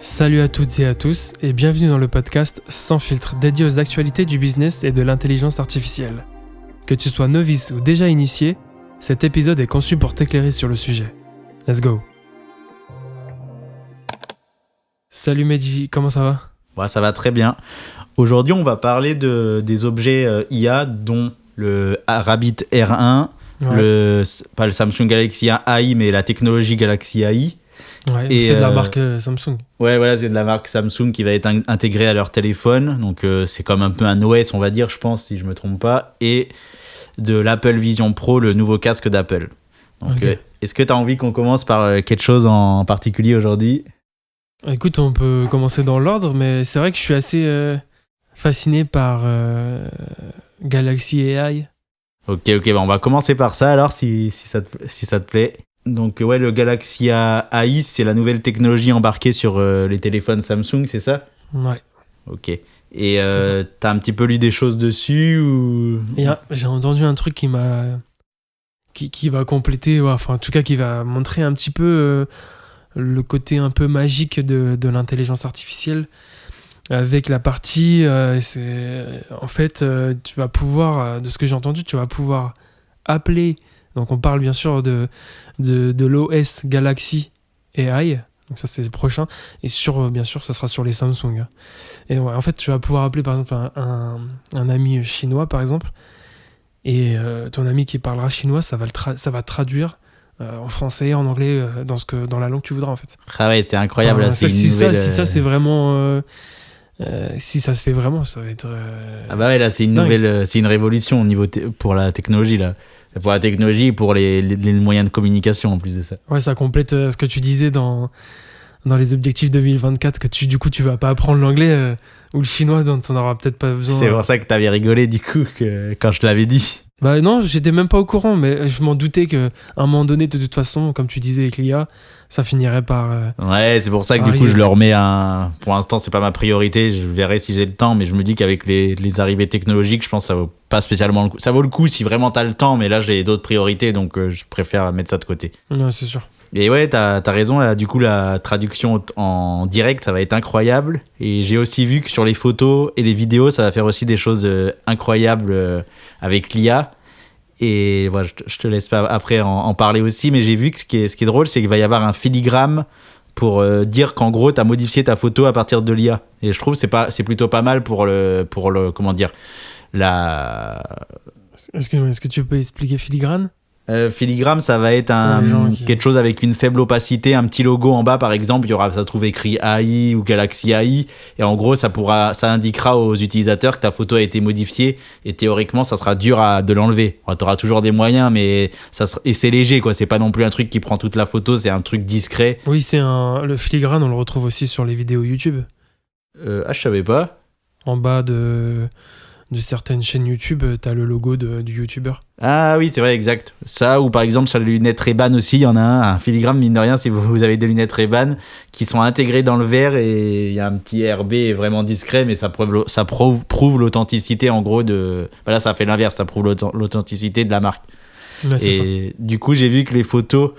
Salut à toutes et à tous et bienvenue dans le podcast Sans filtre dédié aux actualités du business et de l'intelligence artificielle. Que tu sois novice ou déjà initié, cet épisode est conçu pour t'éclairer sur le sujet. Let's go. Salut Mehdi, comment ça va ? Ouais, ça va très bien. Aujourd'hui, on va parler des objets IA dont le Rabbit R1, pas le Samsung Galaxy AI, mais la technologie Galaxy AI. Ouais, et c'est de la marque Samsung. Ouais, voilà, c'est de la marque Samsung qui va être intégrée à leur téléphone. Donc, c'est comme un peu un OS, on va dire, je pense, si je me trompe pas. Et de l'Apple Vision Pro, le nouveau casque d'Apple. Donc, Okay. Est-ce que tu as envie qu'on commence par quelque chose en particulier aujourd'hui ? Écoute, on peut commencer dans l'ordre, mais c'est vrai que je suis assez fasciné par Galaxy AI. Ok, bah on va commencer par ça alors, si ça te plaît. Donc ouais, le Galaxy AI, c'est la nouvelle technologie embarquée sur les téléphones Samsung, c'est ça ? Ouais. Ok. Et t'as un petit peu lu des choses dessus ou... J'ai entendu un truc qui va compléter, enfin en tout cas qui va montrer un petit peu le côté un peu magique de l'intelligence artificielle. Avec la partie, en fait, tu vas pouvoir, de ce que j'ai entendu, tu vas pouvoir appeler. Donc on parle bien sûr de l'OS Galaxy AI. Donc ça c'est le prochain. Et bien sûr, ça sera sur les Samsung. Et ouais, en fait, tu vas pouvoir appeler par exemple un ami chinois par exemple. Et ton ami qui parlera chinois, ça va traduire en français, en anglais, dans la langue que tu voudras en fait. Ah ouais, c'est incroyable. Enfin, là, si ça c'est vraiment... si ça se fait vraiment, ça va être... Ah bah ouais, là c'est une nouvelle, c'est une révolution au niveau pour la technologie là. Pour la technologie et pour les moyens de communication en plus de ça. Ouais, ça complète ce que tu disais dans les objectifs 2024, que tu vas pas apprendre l'anglais ou le chinois dont on aura peut-être pas besoin. C'est pour ça que t'avais rigolé du coup quand je te l'avais dit. Bah non, j'étais même pas au courant, mais je m'en doutais qu'à un moment donné, de toute façon, comme tu disais avec l'IA, ça finirait par... Ouais, c'est pour ça que du coup je le remets Pour l'instant, c'est pas ma priorité, je verrai si j'ai le temps, mais je me dis qu'avec les arrivées technologiques, je pense que ça vaut pas spécialement le coup. Ça vaut le coup si vraiment t'as le temps, mais là j'ai d'autres priorités, donc je préfère mettre ça de côté. Ouais, c'est sûr. Et ouais, t'as raison, là, du coup la traduction en direct, ça va être incroyable. Et j'ai aussi vu que sur les photos et les vidéos, ça va faire aussi des choses incroyables avec l'IA. Et voilà, je te laisse après en parler aussi, mais j'ai vu que ce qui est drôle, c'est qu'il va y avoir un filigrane pour dire qu'en gros, tu as modifié ta photo à partir de l'IA. Et je trouve que c'est plutôt pas mal pour le comment dire, Excuse-moi, est-ce que tu peux expliquer filigrane ? Filigrane, ça va être quelque chose avec une faible opacité, un petit logo en bas par exemple, il y aura, ça se trouve écrit AI ou Galaxy AI, et en gros ça indiquera aux utilisateurs que ta photo a été modifiée, et théoriquement ça sera dur de l'enlever. Tu auras toujours des moyens, mais et c'est léger quoi, c'est pas non plus un truc qui prend toute la photo, c'est un truc discret. Oui, le filigrane, on le retrouve aussi sur les vidéos YouTube. Je savais pas. En bas de certaines chaînes YouTube, t'as le logo du youtubeur. Ah oui, c'est vrai, exact. Ça, ou par exemple sur les lunettes Ray-Ban aussi, il y en a un filigrane, mine de rien, si vous avez des lunettes Ray-Ban qui sont intégrées dans le verre, et il y a un petit RB vraiment discret, mais ça prouve l'authenticité en gros de... Voilà, ça fait l'inverse, ça prouve l'authenticité de la marque. Ouais, et ça. Du coup, j'ai vu que les photos,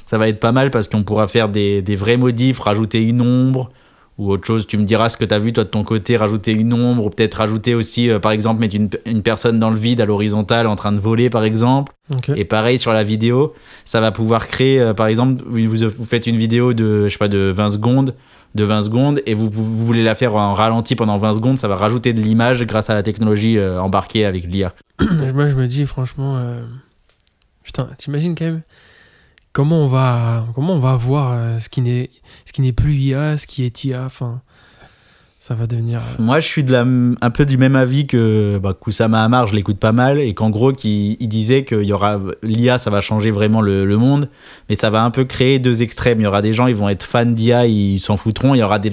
ça va être pas mal parce qu'on pourra faire des vrais modifs, rajouter une ombre ou autre chose. Tu me diras ce que tu as vu toi de ton côté, rajouter une ombre, ou peut-être rajouter aussi par exemple mettre une personne dans le vide à l'horizontale en train de voler par exemple. Okay. Et pareil sur la vidéo, ça va pouvoir créer par exemple, vous faites une vidéo de 20 secondes et vous voulez la faire en ralenti pendant 20 secondes, ça va rajouter de l'image grâce à la technologie embarquée avec l'IA. Moi je me dis franchement putain, t'imagines quand même comment on va voir ce qui n'est plus IA, ce qui est IA, enfin ça va devenir... Moi je suis un peu du même avis que Oussama Hamar, je l'écoute pas mal, et qu'en gros il disait que l'IA ça va changer vraiment le monde, mais ça va un peu créer deux extrêmes. Il y aura des gens, ils vont être fans d'IA, ils s'en foutront, il y aura des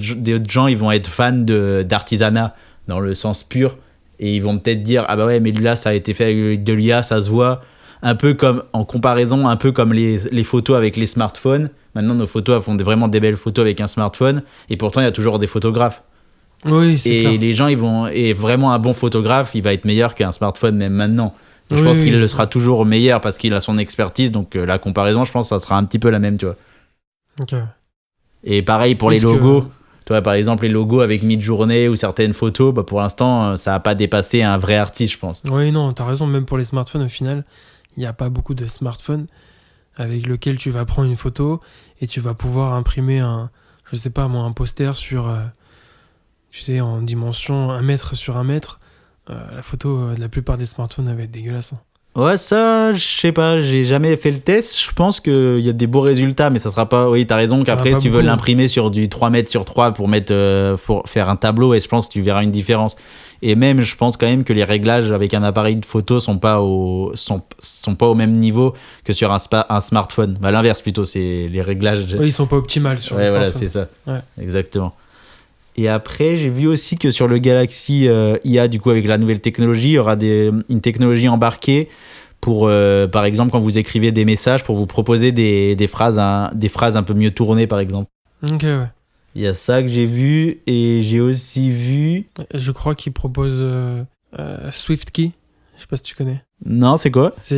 gens, ils vont être fans d'artisanat dans le sens pur, et ils vont peut-être dire ah bah ouais mais là ça a été fait avec de l'IA, ça se voit. Un peu comme, en comparaison, un peu comme les photos avec les smartphones. Maintenant, nos photos elles font vraiment des belles photos avec un smartphone, et pourtant, il y a toujours des photographes. Oui, c'est clair. Et les gens, et vraiment un bon photographe, il va être meilleur qu'un smartphone, même maintenant. Donc, je pense qu'il le sera toujours meilleur parce qu'il a son expertise, donc la comparaison, je pense, ça sera un petit peu la même, tu vois. Ok. Et pareil pour les logos. Toi, par exemple, les logos avec Midjourney ou certaines photos, bah, pour l'instant, ça n'a pas dépassé un vrai artiste, je pense. Oui, non, t'as raison, même pour les smartphones, au final, il n'y a pas beaucoup de smartphones avec lesquels tu vas prendre une photo et tu vas pouvoir imprimer je sais pas moi, un poster sur, tu sais, en dimension 1 mètre sur 1 mètre. La photo de la plupart des smartphones elle va être dégueulasse. Ouais, ça, je sais pas, j'ai jamais fait le test. Je pense qu'il y a des beaux résultats, mais ça sera pas. Oui, t'as raison qu'après, Pas si tu veux beaucoup. l'imprimer sur du 3 mètres sur 3 pour pour faire un tableau, et je pense que tu verras une différence. Et même, je pense quand même que les réglages avec un appareil de photo sont pas au même niveau que sur un smartphone. Bah, l'inverse plutôt, c'est les réglages. Oui, ils sont pas optimales sur Ouais, les voilà, smartphones. c'est ça. Ouais. Exactement. Et après, j'ai vu aussi que sur le Galaxy IA, du coup, avec la nouvelle technologie, il y aura une technologie embarquée pour, par exemple, quand vous écrivez des messages, pour vous proposer des phrases un peu mieux tournées, par exemple. Ok, ouais. Il y a ça que j'ai vu, et j'ai aussi vu... Je crois qu'ils proposent SwiftKey. Je sais pas si tu connais. Non, c'est quoi? C'est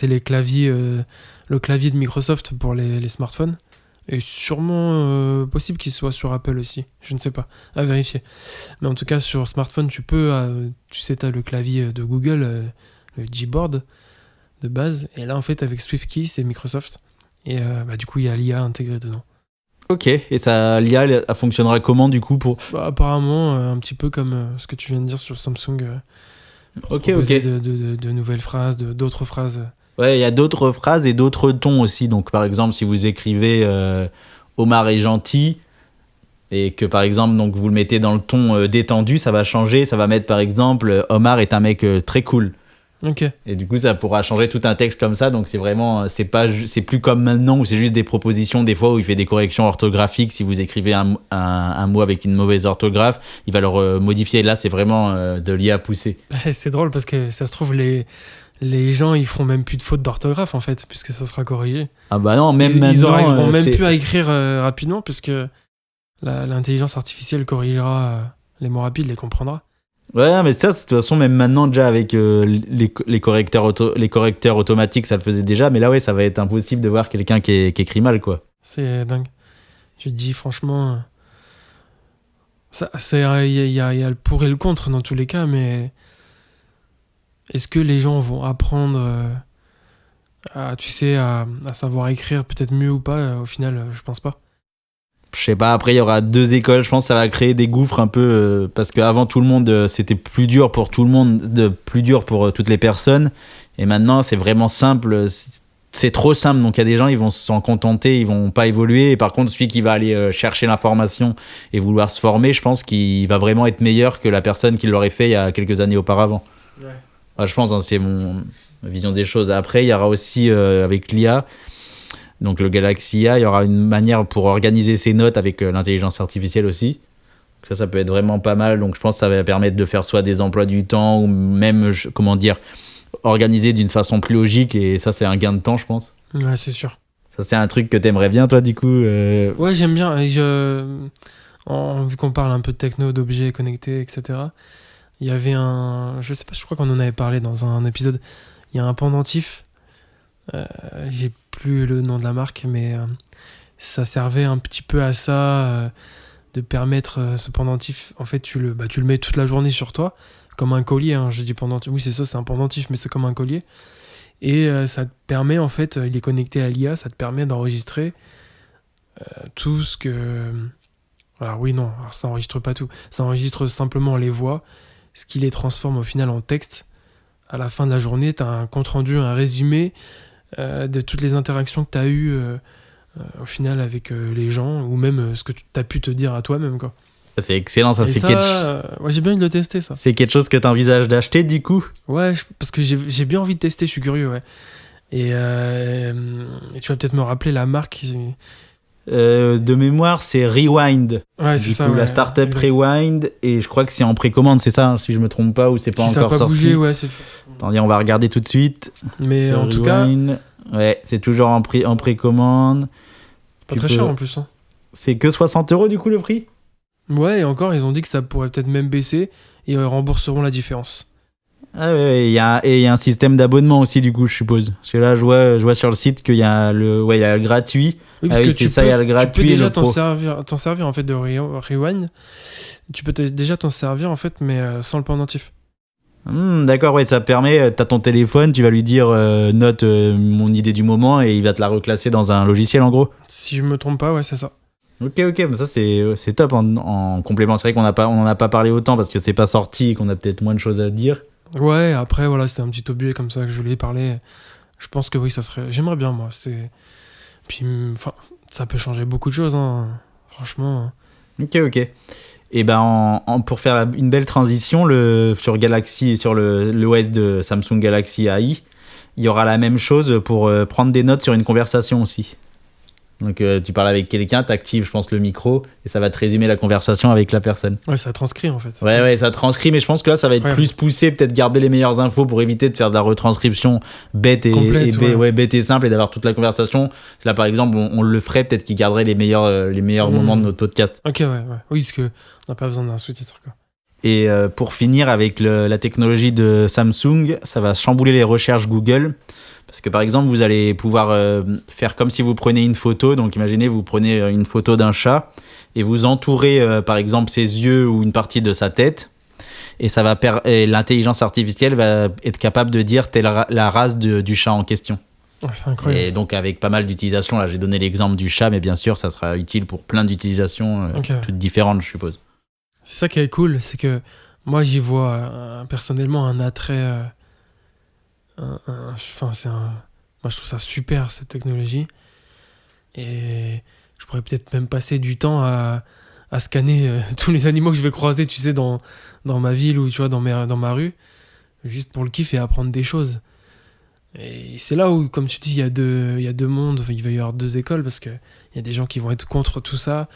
les claviers, le clavier de Microsoft pour les smartphones. Et sûrement possible qu'il soit sur Apple aussi. Je ne sais pas. À vérifier. Mais en tout cas, sur smartphone, tu peux... tu sais, tu as le clavier de Google, le Gboard de base. Et là, en fait, avec SwiftKey, c'est Microsoft. Et du coup, il y a l'IA intégrée dedans. Ok, et ça, l'IA, elle fonctionnera comment, du coup, pour... Apparemment, un petit peu comme ce que tu viens de dire sur Samsung. Ok. De nouvelles phrases, d'autres phrases. Ouais, il y a d'autres phrases et d'autres tons aussi. Donc, par exemple, si vous écrivez Omar est gentil et que, par exemple, donc, vous le mettez dans le ton détendu, ça va changer. Ça va mettre, par exemple, Omar est un mec très cool. Ok. Et du coup, ça pourra changer tout un texte comme ça. Donc, c'est vraiment, c'est plus comme maintenant où c'est juste des propositions, des fois où il fait des corrections orthographiques. Si vous écrivez un mot avec une mauvaise orthographe, il va le modifier. Là, c'est vraiment de l'IA poussé. C'est drôle parce que ça se trouve, les gens, ils feront même plus de fautes d'orthographe en fait, puisque ça sera corrigé. Ah bah non, même Ils maintenant. n'arriveront même plus à écrire rapidement, puisque l'intelligence artificielle corrigera les mots rapides, les comprendra. Ouais, mais ça, de toute façon, même maintenant, déjà, avec les correcteurs automatiques, ça le faisait déjà. Mais là, ouais, ça va être impossible de voir quelqu'un qui écrit mal, quoi. C'est dingue. Tu te dis, franchement, il y a le pour et le contre dans tous les cas, mais est-ce que les gens vont apprendre à savoir écrire peut-être mieux ou pas? Au final, je pense pas. Je sais pas, après, il y aura 2 écoles. Je pense que ça va créer des gouffres un peu. Parce qu'avant, tout le monde, c'était plus dur pour tout le monde, plus dur pour toutes les personnes. Et maintenant, c'est vraiment simple. C'est trop simple. Donc, il y a des gens, ils vont s'en contenter, ils vont pas évoluer. Et par contre, celui qui va aller chercher l'information et vouloir se former, je pense qu'il va vraiment être meilleur que la personne qui l'aurait fait il y a quelques années auparavant. Ouais. Je pense, hein, c'est ma vision des choses. Après, il y aura aussi, avec l'IA, donc le Galaxy IA, il y aura une manière pour organiser ses notes avec l'intelligence artificielle aussi. Ça peut être vraiment pas mal. Donc, je pense que ça va permettre de faire soit des emplois du temps ou même, organiser d'une façon plus logique. Et ça, c'est un gain de temps, je pense. Ouais, c'est sûr. Ça, c'est un truc que t'aimerais bien, toi, du coup Ouais, j'aime bien. Et vu qu'on parle un peu de techno, d'objets connectés, etc., il y avait je sais pas, je crois qu'on en avait parlé dans un épisode. Il y a un pendentif. J'ai plus le nom de la marque, mais ça servait un petit peu à ça, de permettre ce pendentif. En fait, tu le mets toute la journée sur toi, comme un collier. Hein, je dis pendentif. Oui, c'est ça, c'est un pendentif, mais c'est comme un collier. Et ça te permet, en fait, il est connecté à l'IA, ça te permet d'enregistrer tout ce que... Alors oui, non, alors ça enregistre pas tout. Ça enregistre simplement les voix, ce qui les transforme au final en texte. À la fin de la journée, tu as un compte-rendu, un résumé de toutes les interactions que tu as eues au final avec les gens, ou même ce que tu as pu te dire à toi-même, quoi. C'est excellent, ça. Ouais, j'ai bien envie de le tester, ça. C'est quelque chose que tu envisages d'acheter, du coup? Ouais, parce que j'ai bien envie de tester, je suis curieux, ouais. Et tu vas peut-être me rappeler la marque. De mémoire, c'est Rewind. Ouais, c'est du ça. coup, Ouais, la startup exact. Rewind, et je crois que c'est en précommande, c'est ça, hein, si je me trompe pas, ou c'est pas Si encore ça a pas sorti. bougé, ouais, c'est... Attendez, on va regarder tout de suite. Mais Sur en tout cas, Rewind. Ouais, c'est toujours en précommande. pas très cher en plus. Hein. C'est que 60€ du coup le prix? Ouais, et encore, ils ont dit que ça pourrait peut-être même baisser et rembourseront la différence. Ah ouais, il y a un système d'abonnement aussi, du coup, je suppose. Parce que là, je vois sur le site qu'il y a il y a le gratuit. Oui, parce que c'est ça, il y a le tu peux gratuit et déjà le pro. t'en servir en fait de Rewind. Tu peux déjà t'en servir en fait, mais sans le pendentif. D'accord, ouais, ça permet, t'as ton téléphone, tu vas lui dire note mon idée du moment et il va te la reclasser dans un logiciel en gros. Si je me trompe pas, ouais, c'est ça. Ok, mais ça c'est top en complément. C'est vrai on en a pas parlé autant parce que c'est pas sorti et qu'on a peut-être moins de choses à dire. Ouais, après, voilà, c'était un petit objet comme ça que je voulais parler. Je pense que oui, ça serait. J'aimerais bien, moi. Puis, enfin, ça peut changer beaucoup de choses, hein. Franchement. Ok. Et ben pour faire une belle transition, sur Galaxy, sur l'OS de Samsung Galaxy AI, il y aura la même chose pour prendre des notes sur une conversation aussi. Donc tu parles avec quelqu'un, t'actives je pense le micro et ça va te résumer la conversation avec la personne. Ouais, ça transcrit en fait. Ouais, ça transcrit, mais je pense que là ça va être Incroyable. plus poussé, peut-être garder les meilleures infos pour éviter de faire de la retranscription bête Complète, ouais. bête et simple et d'avoir toute la conversation. Là par exemple on le ferait, peut-être qu'il garderait les meilleurs moments de notre podcast. Ok, ouais. Oui, parce qu'on n'a pas besoin d'un sous-titre, quoi. Et pour finir avec la technologie de Samsung, ça va chambouler les recherches Google. Parce que par exemple, vous allez pouvoir faire comme si vous preniez une photo. Donc imaginez, vous prenez une photo d'un chat et vous entourez par exemple ses yeux ou une partie de sa tête. Et, et l'intelligence artificielle va être capable de dire telle la race du chat en question. Ouais, c'est incroyable. Et donc avec pas mal d'utilisations, là j'ai donné l'exemple du chat, mais bien sûr ça sera utile pour plein d'utilisations toutes différentes, je suppose. C'est ça qui est cool, c'est que moi j'y vois personnellement un attrait. Enfin, moi je trouve ça super cette technologie. Et je pourrais peut-être même passer du temps à scanner tous les animaux que je vais croiser, tu sais, dans ma ville ou tu vois, dans ma rue, juste pour le kiff et apprendre des choses. Et c'est là où, comme tu dis, il y a deux mondes, il va y avoir deux écoles, parce qu'il y a des gens qui vont être contre tout ça,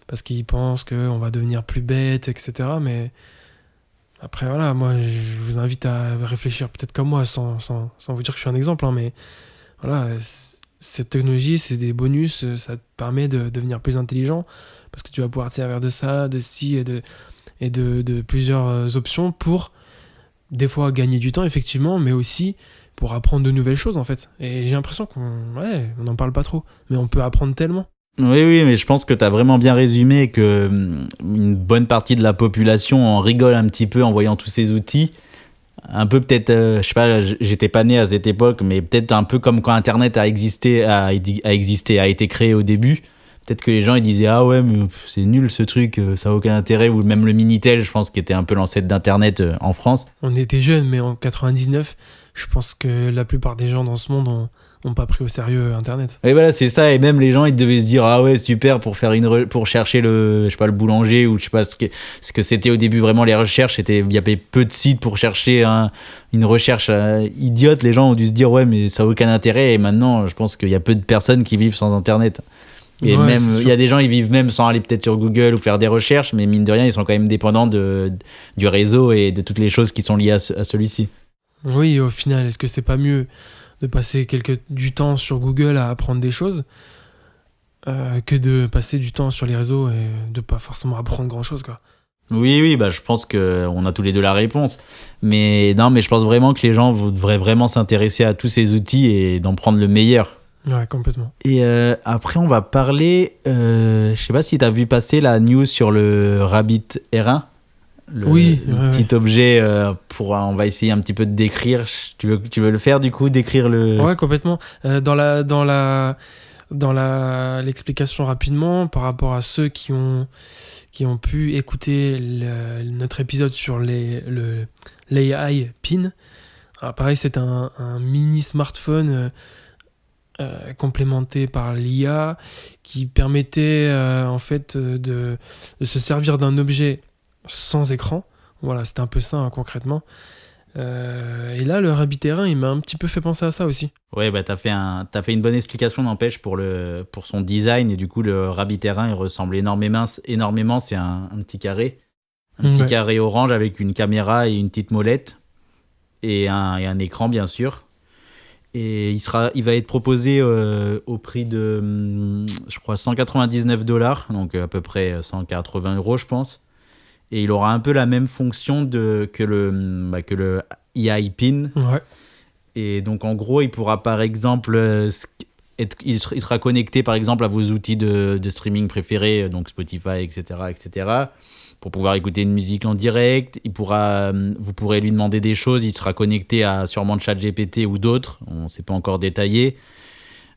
parce qu'ils pensent qu'on va devenir plus bête, etc. Mais après, voilà, moi, je vous invite à réfléchir peut-être comme moi, sans vous dire que je suis un exemple, hein, mais voilà, cette technologie, c'est des bonus, ça te permet de devenir plus intelligent, parce que tu vas pouvoir te servir de ça, de ci et de plusieurs options pour, des fois, gagner du temps, effectivement, mais aussi pour apprendre de nouvelles choses, en fait. Et j'ai l'impression on n'en parle pas trop, mais on peut apprendre tellement. Oui, mais je pense que tu as vraiment bien résumé que une bonne partie de la population en rigole un petit peu en voyant tous ces outils. Un peu peut-être, je sais pas, j'étais pas né à cette époque, mais peut-être un peu comme quand Internet a été créé au début. Peut-être que les gens ils disaient ah ouais mais c'est nul ce truc, ça a aucun intérêt. Ou même le Minitel, je pense, qui était un peu l'ancêtre d'Internet en France. On était jeunes, mais en 99, je pense que la plupart des gens dans ce monde ont pas pris au sérieux Internet. Et voilà, c'est ça. Et même les gens, ils devaient se dire ah ouais super pour faire pour chercher je sais pas, le boulanger ou je sais pas ce que c'était au début vraiment les recherches. Il y avait peu de sites pour chercher une recherche idiote. Les gens ont dû se dire ouais mais ça a aucun intérêt. Et maintenant, je pense qu'il y a peu de personnes qui vivent sans Internet. Et Ouais, même il y a des gens ils vivent même sans aller peut-être sur Google ou faire des recherches, mais mine de rien ils sont quand même dépendants du réseau et de toutes les choses qui sont liées à celui-ci. Oui, au final, est-ce que c'est pas mieux de passer du temps sur Google à apprendre des choses que de passer du temps sur les réseaux et de pas forcément apprendre grand-chose, quoi. Oui, bah je pense que on a tous les deux la réponse. Mais non, mais je pense vraiment que les gens devraient vraiment s'intéresser à tous ces outils et d'en prendre le meilleur. Ouais, complètement. Et après, on va parler. Je sais pas si tu as vu passer la news sur le Rabbit R1. Le petit objet on va essayer un petit peu de décrire. Tu veux le faire du coup, décrire le. Ouais, complètement. Dans l'explication rapidement par rapport à ceux qui ont pu écouter notre épisode sur l'AI PIN. Alors pareil, c'est un mini smartphone complémenté par l'IA qui permettait en fait de se servir d'un objet sans écran. Voilà, c'était un peu ça, hein, concrètement. Et là, le Rabbit R1, il m'a un petit peu fait penser à ça aussi. Ouais, bah t'as fait une bonne explication, n'empêche, pour son design. Et du coup, le Rabbit R1, il ressemble énormément. C'est un petit carré. Un petit carré orange avec une caméra et une petite molette. Et un écran, bien sûr. Et il va être proposé au prix de, je crois, $199. Donc à peu près 180 €, je pense. Et il aura un peu la même fonction que le IA Pin. Ouais. Et donc, en gros, il pourra par exemple il sera connecté par exemple à vos outils de streaming préférés, donc Spotify, etc., pour pouvoir écouter une musique en direct. Vous pourrez lui demander des choses. Il sera connecté à sûrement ChatGPT ou d'autres. On ne sait pas encore détaillé.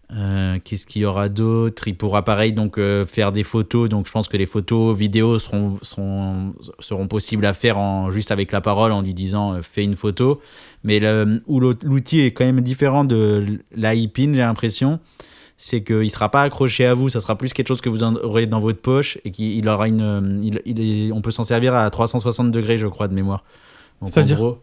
Qu'est-ce qu'il y aura d'autre? Il pourra pareil donc faire des photos. Donc je pense que les photos, vidéos seront possibles à faire juste avec la parole en lui disant fais une photo. Mais l'outil est quand même différent de l'iPin, j'ai l'impression. C'est qu'il ne sera pas accroché à vous, ça sera plus quelque chose que vous aurez dans votre poche et qu'il aura on peut s'en servir à 360 degrés, je crois, de mémoire. Donc, c'est-à-dire en gros,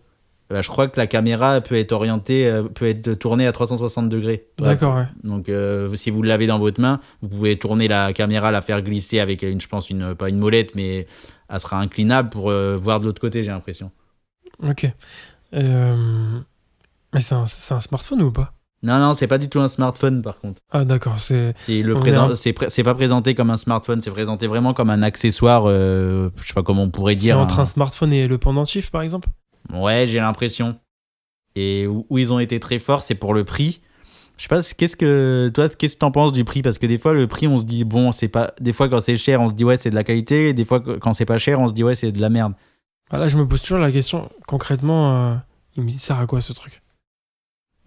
je crois que la caméra peut être peut être tournée à 360 degrés. D'accord, ouais. Donc, si vous l'avez dans votre main, vous pouvez tourner la caméra, la faire glisser avec, je pense, pas une molette, mais elle sera inclinable pour voir de l'autre côté, j'ai l'impression. Ok. Mais c'est un smartphone ou pas? Non, c'est pas du tout un smartphone, par contre. Ah, d'accord. C'est pas présenté comme un smartphone, c'est présenté vraiment comme un accessoire, je sais pas comment on pourrait dire. C'est entre un smartphone et le pendentif, par exemple? Ouais, j'ai l'impression. Et où ils ont été très forts, c'est pour le prix. Je sais pas, qu'est-ce que t'en penses du prix? Parce que des fois, le prix, on se dit, bon, c'est pas. Des fois, quand c'est cher, on se dit, ouais, c'est de la qualité. Et des fois, quand c'est pas cher, on se dit, ouais, c'est de la merde. Ah, là, je me pose toujours la question, concrètement, il me sert à quoi ce truc?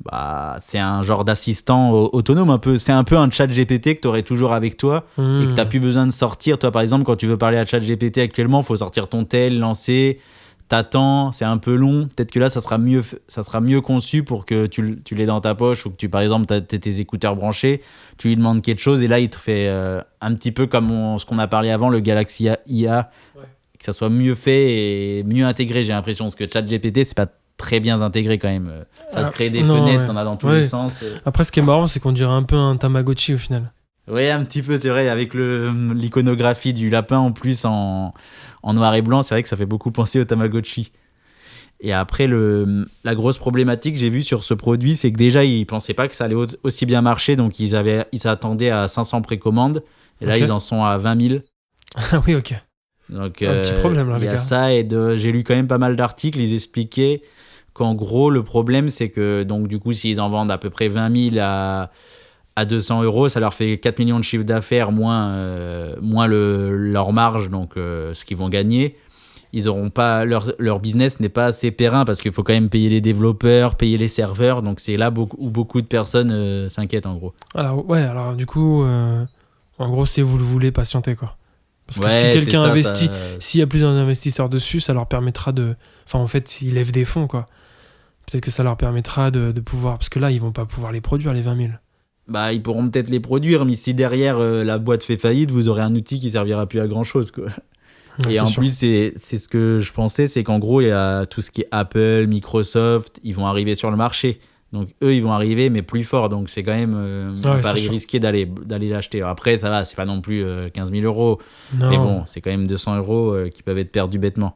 Bah, c'est un genre d'assistant autonome un peu. C'est un peu un chat GPT que tu aurais toujours avec toi et que tu n'as plus besoin de sortir. Toi, par exemple, quand tu veux parler à chat GPT actuellement, il faut sortir ton tel, lancer, t'attends, c'est un peu long. Peut-être que là, ça sera mieux conçu pour que tu l'aies dans ta poche ou que par exemple, tu as tes écouteurs branchés, tu lui demandes quelque chose et là, il te fait un petit peu comme ce qu'on a parlé avant, le Galaxy IA, que ça soit mieux fait et mieux intégré, j'ai l'impression. Parce que chat GPT, c'est pas très bien intégré quand même. Ça te crée des fenêtres, t'en as dans tous les sens. Après, ce qui est marrant, c'est qu'on dirait un peu un Tamagotchi au final. Oui, un petit peu, c'est vrai, avec l'iconographie du lapin en plus en noir et blanc, c'est vrai que ça fait beaucoup penser au Tamagotchi. Et après, la grosse problématique que j'ai vue sur ce produit, c'est que déjà, ils ne pensaient pas que ça allait aussi bien marcher, donc ils s'attendaient à 500 précommandes, et là, ils en sont à 20 000. Ah oui, ok. Donc, un petit problème, là, les gars. Il y a ça, et j'ai lu quand même pas mal d'articles, ils expliquaient qu'en gros, le problème, c'est que, donc, du coup, s'ils en vendent à peu près 20 000 à 200 euros, ça leur fait 4 millions de chiffre d'affaires moins leur marge, donc ce qu'ils vont gagner. Ils auront pas, leur business n'est pas assez périn parce qu'il faut quand même payer les développeurs, payer les serveurs, donc c'est là où beaucoup de personnes s'inquiètent en gros. Alors du coup, en gros, si vous le voulez, patientez quoi. Parce que si quelqu'un investit, s'il y a plusieurs investisseurs dessus, ça leur permettra enfin en fait, s'ils lèvent des fonds quoi, peut-être que ça leur permettra de pouvoir, parce que là, ils vont pas pouvoir les produire les 20 000. Bah, ils pourront peut-être les produire, mais si derrière la boîte fait faillite, vous aurez un outil qui servira plus à grand chose, quoi. Ouais, et en plus, c'est ce que je pensais, c'est qu'en gros, il y a tout ce qui est Apple, Microsoft, ils vont arriver sur le marché. Donc eux, ils vont arriver, mais plus fort. Donc c'est quand même un pari risqué d'aller l'acheter. Alors, après, ça va, c'est pas non plus 15 000 euros. Non. Mais bon, c'est quand même 200 euros qui peuvent être perdus bêtement.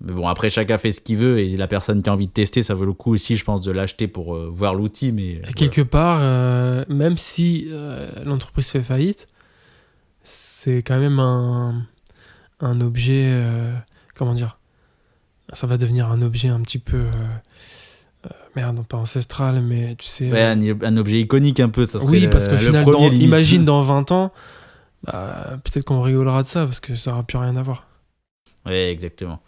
Mais bon, après, chacun fait ce qu'il veut et la personne qui a envie de tester, ça vaut le coup aussi, je pense, de l'acheter pour voir l'outil. Mais quelque part, même si l'entreprise fait faillite, c'est quand même un objet, comment dire, ça va devenir un objet un petit peu, merde, pas ancestral, mais tu sais... Ouais, un objet iconique un peu, ça serait oui, parce qu'au final, imagine dans 20 ans, peut-être qu'on rigolera de ça, parce que ça n'aura plus rien à voir. Ouais, exactement.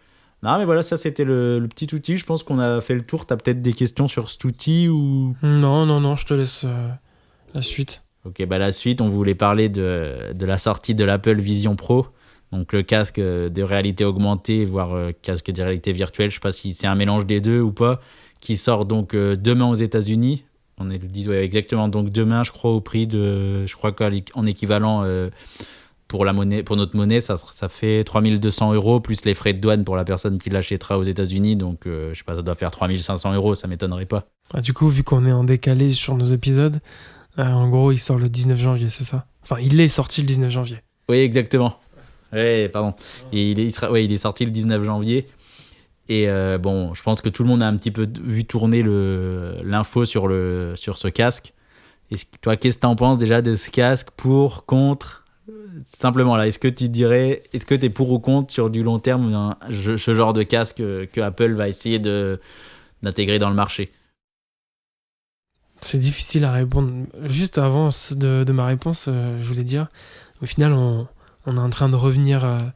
Non, mais voilà, ça c'était le petit outil. Je pense qu'on a fait le tour. T'as peut-être des questions sur cet outil ou... Non, je te laisse la suite. Ok, bah la suite, on voulait parler de la sortie de l'Apple Vision Pro. Donc le casque de réalité augmentée, voire casque de réalité virtuelle. Je sais pas si c'est un mélange des deux ou pas. Qui sort donc demain aux États-Unis. On est le 10, ouais, exactement. Donc demain, je crois, au prix de... Je crois qu'en équivalent... pour notre monnaie, ça fait 3 200 euros plus les frais de douane pour la personne qui l'achètera aux États-Unis. Donc, je sais pas, ça doit faire 3 500 euros, ça m'étonnerait pas. Du coup, vu qu'on est en décalé sur nos épisodes, en gros, il sort le 19 janvier, c'est ça? Enfin, il est sorti le 19 janvier. Oui, exactement. Oui, pardon. Et il est sorti le 19 janvier. Et bon, je pense que tout le monde a un petit peu vu tourner l'info sur ce casque. Et toi, qu'est-ce que tu en penses déjà de ce casque? Pour, contre? Simplement là, est-ce que tu es pour ou contre sur du long terme ce genre de casque que Apple va essayer de d'intégrer dans le marché? C'est difficile à répondre. Juste avant de ma réponse, je voulais dire, au final, on est en train de revenir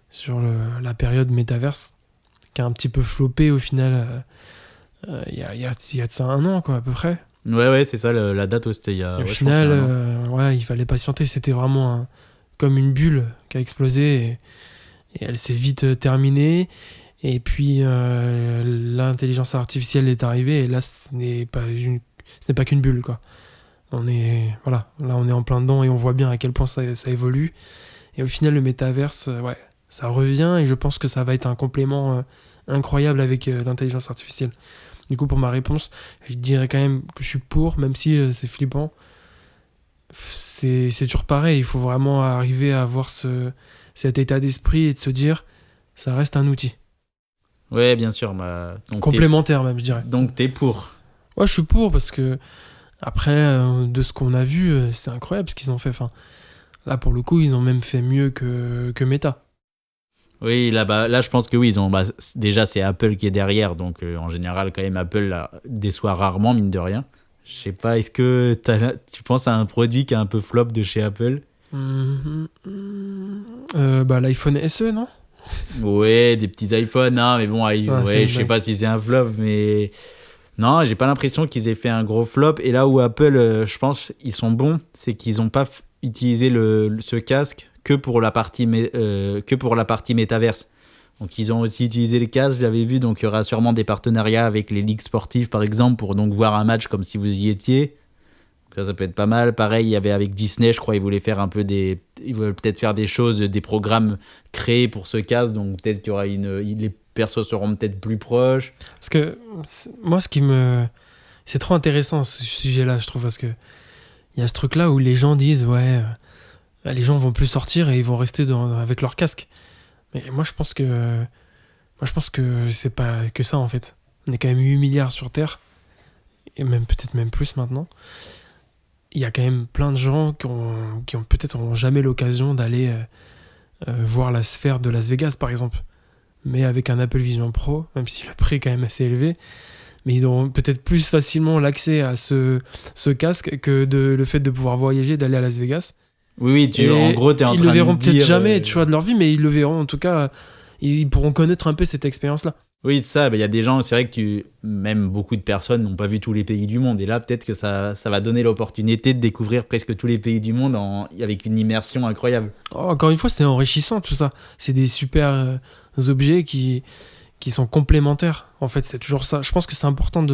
sur la période métaverse, qui a un petit peu floppé au final. Il y a de ça 1 an, quoi, à peu près. Ouais, c'est ça, la date, c'était il y a... Et au ouais, je pense final, il y a 1 an. ouais, il fallait patienter. C'était vraiment comme une bulle qui a explosé et elle s'est vite terminée. Et puis, l'intelligence artificielle est arrivée et là, ce n'est pas qu'une bulle, quoi. Voilà, là, on est en plein dedans et on voit bien à quel point ça évolue. Et au final, le métaverse, ouais, ça revient et je pense que ça va être un complément incroyable avec l'intelligence artificielle. Du coup, pour ma réponse, je dirais quand même que je suis pour, même si c'est flippant. C'est toujours pareil, il faut vraiment arriver à avoir cet état d'esprit et de se dire, ça reste un outil. Ouais, bien sûr. Donc Complémentaire même, je dirais. donc t'es pour. Ouais, je suis pour parce que, après, de ce qu'on a vu, c'est incroyable ce qu'ils ont fait. Enfin, là, pour le coup, ils ont même fait mieux que Meta. Oui, là, je pense que oui, déjà, c'est Apple qui est derrière, donc en général, quand même, Apple là, déçoit rarement, mine de rien. Je sais pas, est-ce que tu penses à un produit qui a un peu flop de chez Apple? L'iPhone SE, non? Ouais, des petits iPhones, hein, mais bon, c'est je sais une pas si c'est un flop, mais non, j'ai pas l'impression qu'ils aient fait un gros flop. Et là où Apple, je pense, ils sont bons, c'est qu'ils ont pas utilisé ce casque que pour la partie métaverse. Donc ils ont aussi utilisé le casque, j'avais vu, donc il y aura sûrement des partenariats avec les ligues sportives par exemple pour donc voir un match comme si vous y étiez. Donc ça peut être pas mal. Pareil, il y avait avec Disney, je crois, ils voulaient faire ils veulent peut-être faire des choses, des programmes créés pour ce casque, donc peut-être qu'il y aura les persos seront peut-être plus proches. Parce que moi, c'est trop intéressant ce sujet-là, je trouve, parce que il y a ce truc-là où les gens disent, ouais, les gens vont plus sortir et ils vont rester avec leur casque. Mais moi, je pense que c'est pas que ça, en fait. On est quand même 8 milliards sur Terre, et peut-être même plus maintenant. Il y a quand même plein de gens qui ont peut-être auront jamais l'occasion d'aller voir la sphère de Las Vegas, par exemple. Mais avec un Apple Vision Pro, même si le prix est quand même assez élevé, mais ils auront peut-être plus facilement l'accès à ce casque que le fait de pouvoir voyager, d'aller à Las Vegas. Oui, en gros, tu es en train de dire... Ils le verront peut-être jamais, tu vois, de leur vie, mais ils le verront, en tout cas, ils pourront connaître un peu cette expérience-là. Oui, ça, il y a des gens, c'est vrai que même beaucoup de personnes n'ont pas vu tous les pays du monde. Et là, peut-être que ça va donner l'opportunité de découvrir presque tous les pays du monde avec une immersion incroyable. Encore une fois, c'est enrichissant tout ça. C'est des super objets qui sont complémentaires. En fait, c'est toujours ça. Je pense que c'est important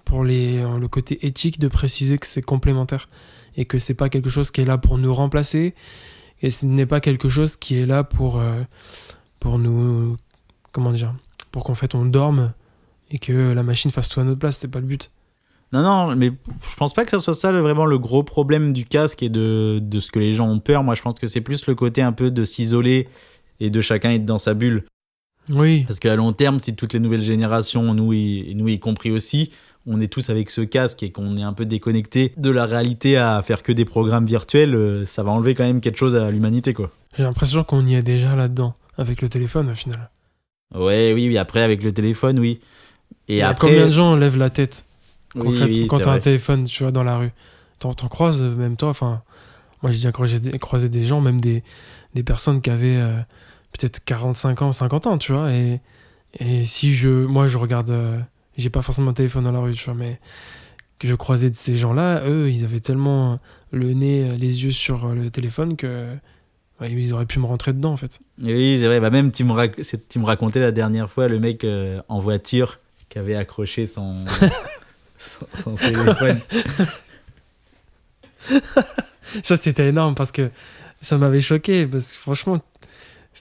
pour le côté éthique de préciser que c'est complémentaire. Et que c'est pas quelque chose qui est là pour nous remplacer. Et ce n'est pas quelque chose qui est là pour nous... Comment dire ? Pour qu'en fait on dorme et que la machine fasse tout à notre place, c'est pas le but. Non, mais je pense pas que ça soit ça vraiment le gros problème du casque et de ce que les gens ont peur. Moi, je pense que c'est plus le côté un peu de s'isoler et de chacun être dans sa bulle. Oui. Parce qu'à long terme, si toutes les nouvelles générations, nous y compris aussi, on est tous avec ce casque et qu'on est un peu déconnecté de la réalité à faire que des programmes virtuels, ça va enlever quand même quelque chose à l'humanité, quoi. J'ai l'impression qu'on y est déjà là-dedans, avec le téléphone au final. Ouais, oui, après avec le téléphone, oui. Et après... Combien de gens lèvent la tête quand t'as vrai. un téléphone, tu vois, dans la rue? T'en croises, même toi, enfin... Moi, j'ai déjà croisé des gens, même des personnes qui avaient peut-être 45 ans, 50 ans, tu vois, et si moi, je regarde... j'ai pas forcément un téléphone dans la rue, tu vois, mais que je croisais de ces gens-là, eux, ils avaient tellement le nez, les yeux sur le téléphone que... ils auraient pu me rentrer dedans, en fait. Oui, c'est vrai. Même tu me racontais la dernière fois le mec en voiture qui avait accroché son téléphone. Ça, c'était énorme parce que ça m'avait choqué. Parce que franchement,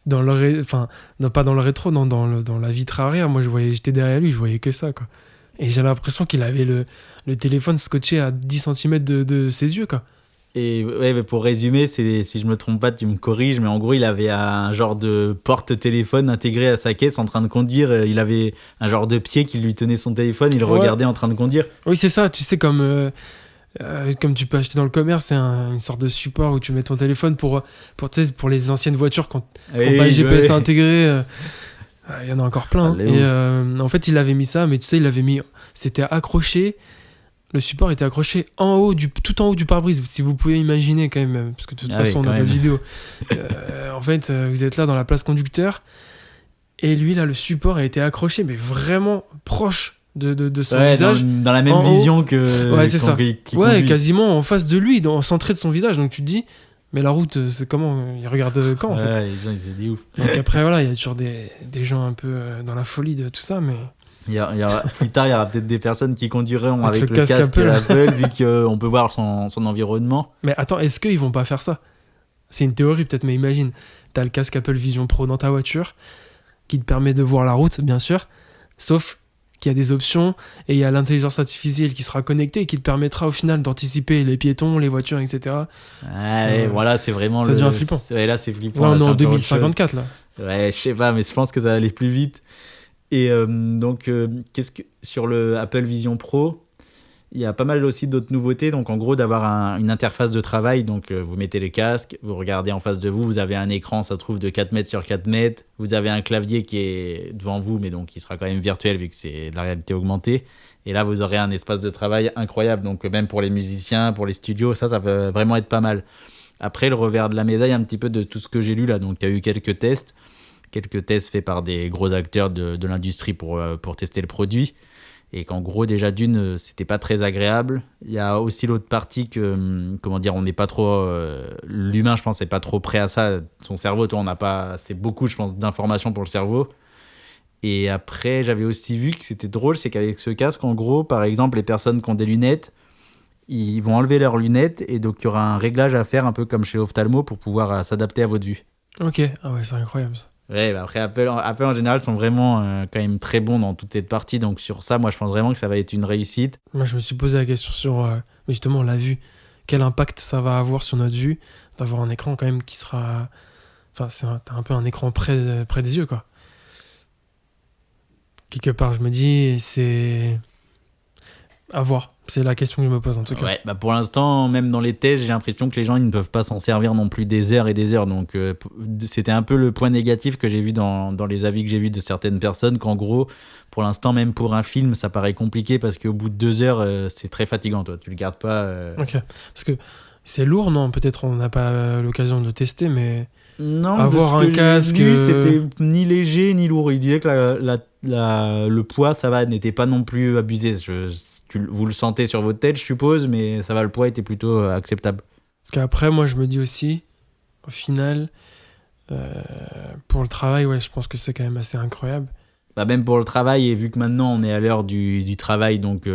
pas dans le rétro, non, dans la vitre arrière, moi, j'étais derrière lui, je voyais que ça, quoi. Et j'ai l'impression qu'il avait le téléphone scotché à 10 cm de ses yeux, quoi. Et ouais, mais pour résumer, si je me trompe pas, tu me corriges, mais en gros, il avait un genre de porte-téléphone intégré à sa caisse en train de conduire. Il avait un genre de pied qui lui tenait son téléphone, il le regardait en train de conduire. Oui, c'est ça, tu sais, comme tu peux acheter dans le commerce, c'est une sorte de support où tu mets ton téléphone pour les anciennes voitures qui n'ont pas le GPS intégré. Il y en a encore plein. Allez, Et en fait, il avait mis ça, mais tu sais, il avait mis. C'était accroché. Le support était accroché tout en haut du pare-brise. Si vous pouvez imaginer quand même, parce que de toute façon, on n'a pas de vidéo. En fait, vous êtes là dans la place conducteur. Et lui, là, le support a été accroché, mais vraiment proche de son visage. Dans la même vision que. Ouais, c'est ça. Conduit. Quasiment en face de lui, centré de son visage. Donc tu te dis, mais la route, c'est comment? Il regarde quand en fait? Les gens, ils étaient des ouf. Donc après, voilà, il y a toujours des gens un peu dans la folie de tout ça, mais. Plus tard, il y aura peut-être des personnes qui conduiront avec le casque Apple, vu qu'on peut voir son environnement. Mais attends, est-ce qu'ils vont pas faire ça? C'est une théorie peut-être, mais imagine, t'as le casque Apple Vision Pro dans ta voiture qui te permet de voir la route, bien sûr, sauf qu'il y a des options et il y a l'intelligence artificielle qui sera connectée et qui te permettra au final d'anticiper les piétons, les voitures, etc. Voilà, c'est vraiment ça devient flippant. Là, c'est flippant. Là, on est en 2054, là. Ouais, je sais pas, mais je pense que ça va aller plus vite. Et donc, sur le Apple Vision Pro, il y a pas mal aussi d'autres nouveautés. Donc, en gros, d'avoir une interface de travail. Donc, vous mettez le casque, vous regardez en face de vous, vous avez un écran, ça se trouve, de 4 mètres sur 4 mètres. Vous avez un clavier qui est devant vous, mais donc, il sera quand même virtuel vu que c'est de la réalité augmentée. Et là, vous aurez un espace de travail incroyable. Donc, même pour les musiciens, pour les studios, ça peut vraiment être pas mal. Après, le revers de la médaille, un petit peu de tout ce que j'ai lu là. Donc, il y a eu quelques tests faits par des gros acteurs de l'industrie pour tester le produit, et qu'en gros déjà d'une c'était pas très agréable. Il y a aussi l'autre partie que on n'est pas trop l'humain, je pense, n'est pas trop prêt à ça. Son cerveau, on n'a pas, c'est beaucoup, je pense, d'informations pour le cerveau. Et après, j'avais aussi vu que c'était drôle, c'est qu'avec ce casque, en gros, par exemple, les personnes qui ont des lunettes, ils vont enlever leurs lunettes, et donc il y aura un réglage à faire un peu comme chez l'ophtalmo pour pouvoir s'adapter à votre vue. Ok, ah ouais, c'est incroyable ça. Ouais, après Apple en général sont vraiment quand même très bons dans toute cette partie, donc sur ça, moi je pense vraiment que ça va être une réussite. Moi je me suis posé la question sur justement la vue, quel impact ça va avoir sur notre vue, d'avoir un écran quand même qui sera, enfin t'as un peu un écran près des yeux quoi. Quelque part je me dis c'est à voir, c'est la question que je me pose en tout cas. Ouais, pour l'instant, même dans les tests, j'ai l'impression que les gens ils ne peuvent pas s'en servir non plus des heures et des heures. Donc c'était un peu le point négatif que j'ai vu dans les avis que j'ai vus de certaines personnes, qu'en gros, pour l'instant, même pour un film, ça paraît compliqué parce qu'au bout de 2 heures, c'est très fatigant. Toi, tu le gardes pas. Ok, parce que c'est lourd, non? Peut-être on n'a pas l'occasion de le tester, mais non, avoir un casque, c'était ni léger ni lourd. Il disait que le poids, ça va, n'était pas non plus abusé. Vous le sentez sur votre tête, je suppose, mais ça va, le poids était plutôt acceptable. Parce qu'après, moi, je me dis aussi, au final, pour le travail, ouais, je pense que c'est quand même assez incroyable. Même pour le travail, et vu que maintenant on est à l'heure du travail, donc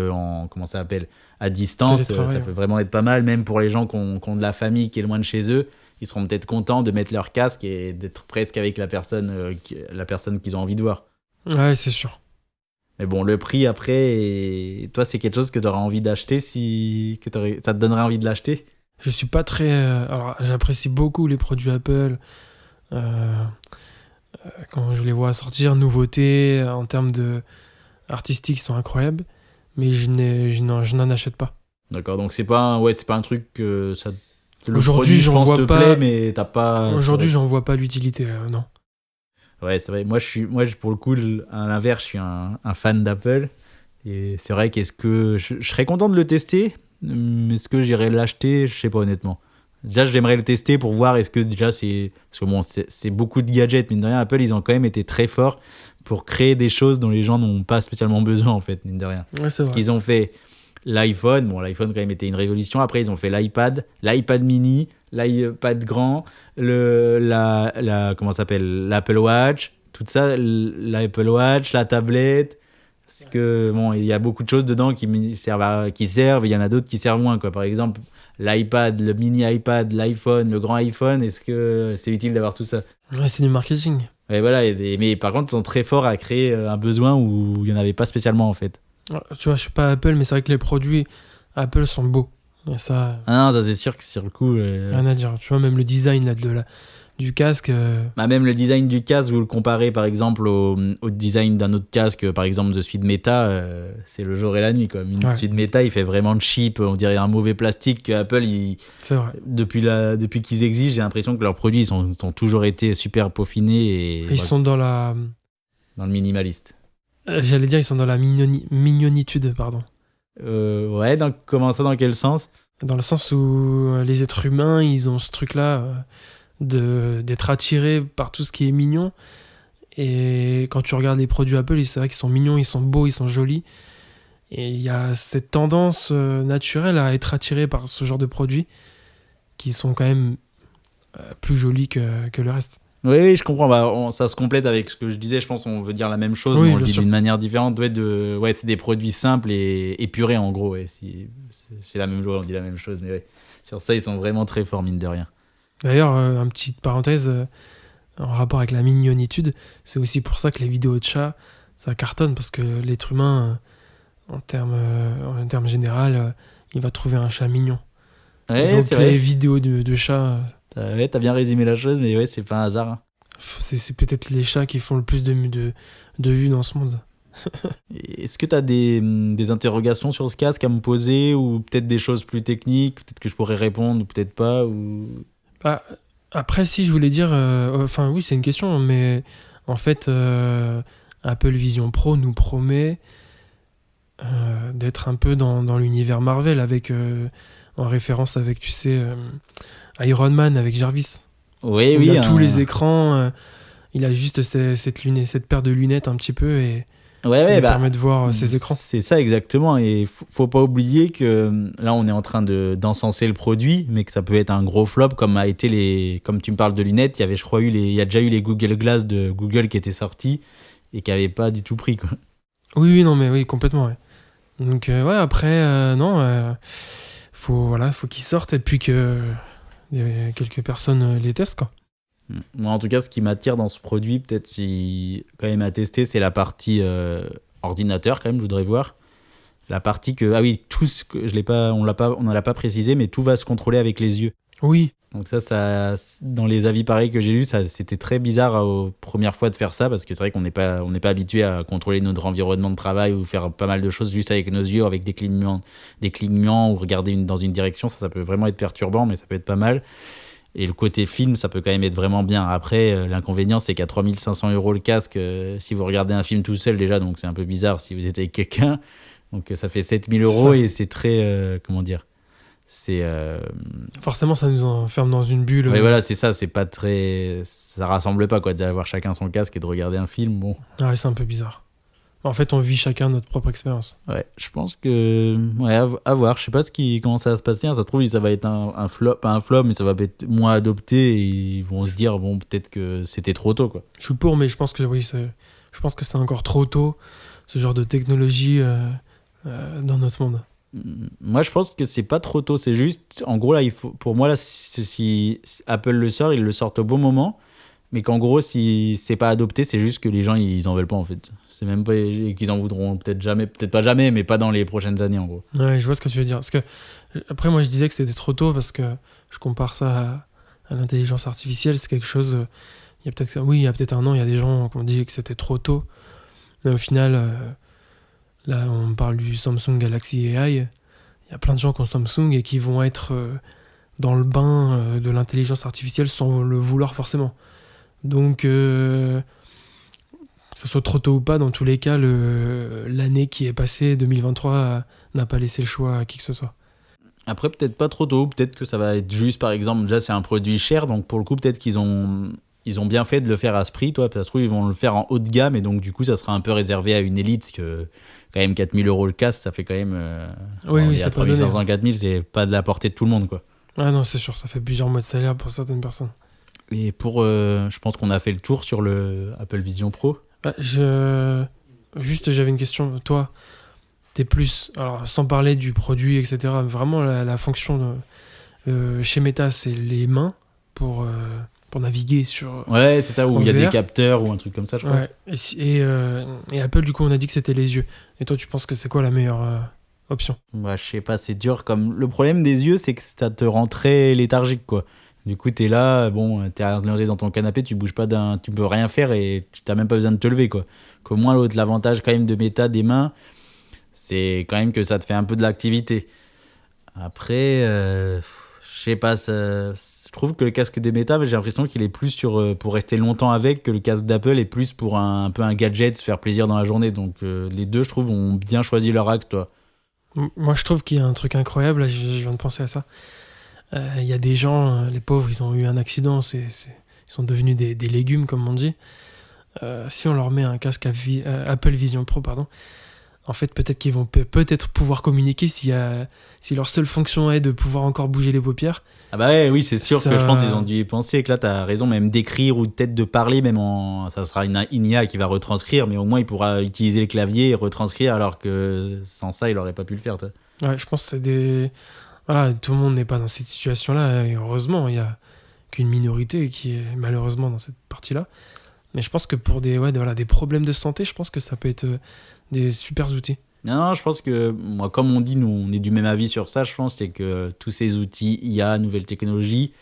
à distance, ça peut vraiment être pas mal. Même pour les gens qui ont de la famille qui est loin de chez eux, ils seront peut-être contents de mettre leur casque et d'être presque avec la personne qu'ils ont envie de voir. Ouais, c'est sûr. Mais bon, le prix après, toi, c'est quelque chose que tu auras envie d'acheter, ça te donnerait envie de l'acheter? Je suis pas très... alors, j'apprécie beaucoup les produits Apple. Quand je les vois sortir, nouveautés, en termes artistiques, sont incroyables. Mais je n'en achète pas. D'accord, donc c'est pas un truc que ça... Aujourd'hui, j'en vois pas... plaît, mais t'as pas... Aujourd'hui, j'en vois pas l'utilité, non. Ouais, c'est vrai. Moi, pour le coup, à l'inverse, je suis un fan d'Apple. Et c'est vrai qu'est-ce que je serais content de le tester, mais est-ce que j'irais l'acheter? Je sais pas, honnêtement. Déjà, j'aimerais le tester pour voir est-ce que déjà c'est... Parce que bon, c'est beaucoup de gadgets, mine de rien. Apple, ils ont quand même été très forts pour créer des choses dont les gens n'ont pas spécialement besoin, en fait, mine de rien. Ouais, c'est vrai. Parce qu'ils ont fait l'iPhone. Bon, l'iPhone, quand même, était une révolution. Après, ils ont fait l'iPad mini, l'iPad grand, l'Apple Watch, tout ça, l'Apple Watch, la tablette. Parce que bon, il y a beaucoup de choses dedans qui servent, il y en a d'autres qui servent moins, quoi. Par exemple, l'iPad, le mini iPad, l'iPhone, le grand iPhone, est-ce que c'est utile d'avoir tout ça? Ouais, c'est du marketing. Ouais, voilà, mais par contre, ils sont très forts à créer un besoin où il n'y en avait pas spécialement, en fait. Tu vois, je suis pas Apple, mais c'est vrai que les produits Apple sont beaux. Et ça... Ah non, ça c'est sûr que sur le coup... Rien à dire. Tu vois, même le design là, du casque... Même le design du casque, vous le comparez par exemple au design d'un autre casque, par exemple de celui de Meta, c'est le jour et la nuit, quoi. Celui de Meta, il fait vraiment cheap, on dirait un mauvais plastique que Apple, c'est vrai. Depuis qu'ils existent, j'ai l'impression que leurs produits ils ont toujours été super peaufinés. Ils sont dans la dans le minimaliste. J'allais dire, ils sont dans la mignonitude, pardon. Ouais, donc comment ça, dans quel sens? Dans le sens où les êtres humains, ils ont ce truc-là d'être attirés par tout ce qui est mignon. Et quand tu regardes les produits Apple, c'est vrai qu'ils sont mignons, ils sont beaux, ils sont jolis. Et il y a cette tendance naturelle à être attiré par ce genre de produits qui sont quand même plus jolis que le reste. Oui, je comprends. Bah, ça se complète avec ce que je disais. Je pense qu'on veut dire la même chose, Oui, mais on le bien dit sûr. d'une manière différente. Ouais, c'est des produits simples et épurés, en gros. Ouais. C'est la même chose, on dit la même chose. Mais ouais, sur ça, ils sont vraiment très forts, mine de rien. D'ailleurs, une petite parenthèse en rapport avec la mignonitude, c'est aussi pour ça que les vidéos de chats, ça cartonne, parce que l'être humain, en termes général, il va trouver un chat mignon. Et Ouais, donc c'est les vrai. vidéos de chats, Ouais, t'as bien résumé la chose, mais ouais, c'est pas un hasard, hein. c'est peut-être les chats qui font le plus de vues dans ce monde. Est-ce que t'as des interrogations sur ce casque à me poser ou peut-être des choses plus techniques, peut-être que je pourrais répondre ou peut-être pas ou... Ah, après, si je voulais dire, enfin oui, c'est une question, mais en fait, Apple Vision Pro nous promet d'être un peu dans l'univers Marvel, avec en référence avec, tu sais, Iron Man avec Jarvis, Oui, où il oui, a tous les écrans, il a juste cette paire de lunettes un petit peu et ouais, il ouais, nous bah, permet de voir ses écrans. c'est ça exactement. Et faut pas oublier que là, on est en train d'encenser le produit, mais que ça peut être un gros flop, comme a été comme tu me parles de lunettes, il y avait, je crois, il y a déjà eu les Google Glass de Google qui étaient sortis et qui n'avaient pas du tout pris, quoi. Oui, oui, non, mais oui, complètement, ouais. Donc, ouais, après, non, faut qu'ils sortent et puis que quelques personnes les testent, quoi. Moi, en tout cas, ce qui m'attire dans ce produit, peut-être quand même à tester, c'est la partie ordinateur, quand même, je voudrais voir. La partie que, ah oui, tout ce que je l'ai pas, on ne l'a pas précisé, mais tout va se contrôler avec les yeux. Oui, Donc ça, dans les avis pareils que j'ai lus, c'était très bizarre aux premières fois de faire ça, parce que c'est vrai on n'est pas habitué à contrôler notre environnement de travail ou faire pas mal de choses juste avec nos yeux, avec des clignements ou regarder dans une direction. Ça peut vraiment être perturbant, mais ça peut être pas mal. Et le côté film, ça peut quand même être vraiment bien. Après, l'inconvénient, c'est qu'à 3 500 € le casque, si vous regardez un film tout seul déjà, donc c'est un peu bizarre si vous êtes avec quelqu'un. Donc ça fait 7 000 c'est euros ça. et c'est très, comment dire, c'est... Forcément, ça nous enferme dans une bulle. ouais, voilà, c'est ça, c'est pas très... Ça rassemble pas, quoi, d'avoir chacun son casque et de regarder un film, bon. Ah ouais, c'est un peu bizarre. En fait, on vit chacun notre propre expérience. Ouais, je pense que... Ouais, à voir, je sais pas comment ça va se passer, hein. Ça se trouve, ça va être un flop, pas un flop, mais ça va être moins adopté et ils vont se dire, bon, peut-être que c'était trop tôt, quoi. Je suis pour, mais je pense que oui, je pense que c'est encore trop tôt, ce genre de technologie dans notre monde. Moi, je pense que c'est pas trop tôt, c'est juste... En gros, là, pour moi, là, si Apple le sort, ils le sortent au bon moment. Mais qu'en gros, si c'est pas adopté, c'est juste que les gens, ils en veulent pas, en fait. C'est même pas et qu'ils en voudront peut-être jamais, peut-être pas jamais, mais pas dans les prochaines années, en gros. Ouais, je vois ce que tu veux dire. Parce que, après, moi, je disais que c'était trop tôt parce que je compare ça à l'intelligence artificielle. C'est quelque chose. Il y a peut-être, oui, il y a peut-être un an, il y a des gens qui ont dit que c'était trop tôt. Mais au final, là, on parle du Samsung Galaxy AI. Il y a plein de gens qui ont Samsung et qui vont être dans le bain de l'intelligence artificielle sans le vouloir forcément. Donc, que ce soit trop tôt ou pas, dans tous les cas, l'année qui est passée, 2023, n'a pas laissé le choix à qui que ce soit. Après, peut-être pas trop tôt, peut-être que ça va être juste, par exemple, déjà, c'est un produit cher, donc pour le coup, peut-être ils ont bien fait de le faire à ce prix, toi, parce que ça se trouve, ils vont le faire en haut de gamme, et donc, du coup, ça sera un peu réservé à une élite, que quand même 4 000 € le casque, ça fait quand même... Oui, bon, oui, il y a ça peut donner. 3 500, 4 000, c'est pas de la portée de tout le monde, quoi. Ah non, c'est sûr, ça fait plusieurs mois de salaire pour certaines personnes. Et je pense qu'on a fait le tour sur le Apple Vision Pro. Bah, juste, j'avais une question. Toi, t'es plus... Alors, sans parler du produit, etc., vraiment, la fonction chez Meta, c'est les mains pour naviguer sur... Ouais, c'est ça, où en il y a des VR. capteurs ou un truc comme ça, je crois. Ouais. Et Apple, du coup, on a dit que c'était les yeux. Et toi, tu penses que c'est quoi la meilleure option? Bah, je sais pas, c'est dur. Comme... Le problème des yeux, c'est que ça te rend très léthargique, quoi. Du coup, t'es là, bon, t'es allongé dans ton canapé, tu bouges pas tu peux rien faire et tu t'as même pas besoin de te lever, quoi. Qu'au moins, l'avantage quand même de Meta des mains, c'est quand même que ça te fait un peu de l'activité. Après, Je sais pas, je trouve que le casque de Meta, j'ai l'impression qu'il est plus pour rester longtemps avec, que le casque d'Apple est plus pour un peu un gadget, se faire plaisir dans la journée. Donc les deux, je trouve, ont bien choisi leur axe, toi. Moi, je trouve qu'il y a un truc incroyable, là, je viens de penser à ça. Il y a des gens, les pauvres, ils ont eu un accident, ils sont devenus des légumes, comme on dit. Si on leur met un casque Apple Vision Pro, pardon, en fait, peut-être qu'ils vont peut-être pouvoir communiquer si leur seule fonction est de pouvoir encore bouger les paupières. Ah bah ouais, oui, c'est sûr Ça- que je pense qu'ils ont dû y penser, que là, t'as raison, même d'écrire ou peut-être de parler, ça sera une IA qui va retranscrire, mais au moins il pourra utiliser le clavier et retranscrire, alors que sans ça, il aurait pas pu le faire, toi. Ouais, je pense que c'est des... Voilà, tout le monde n'est pas dans cette situation-là, et heureusement, il y a qu'une minorité qui est malheureusement dans cette partie-là. Mais je pense que pour des problèmes de santé, je pense que ça peut être des super outils. Non, je pense que, moi, comme on dit, nous, on est du même avis sur ça, je pense, c'est que tous ces outils IA, nouvelles technologies,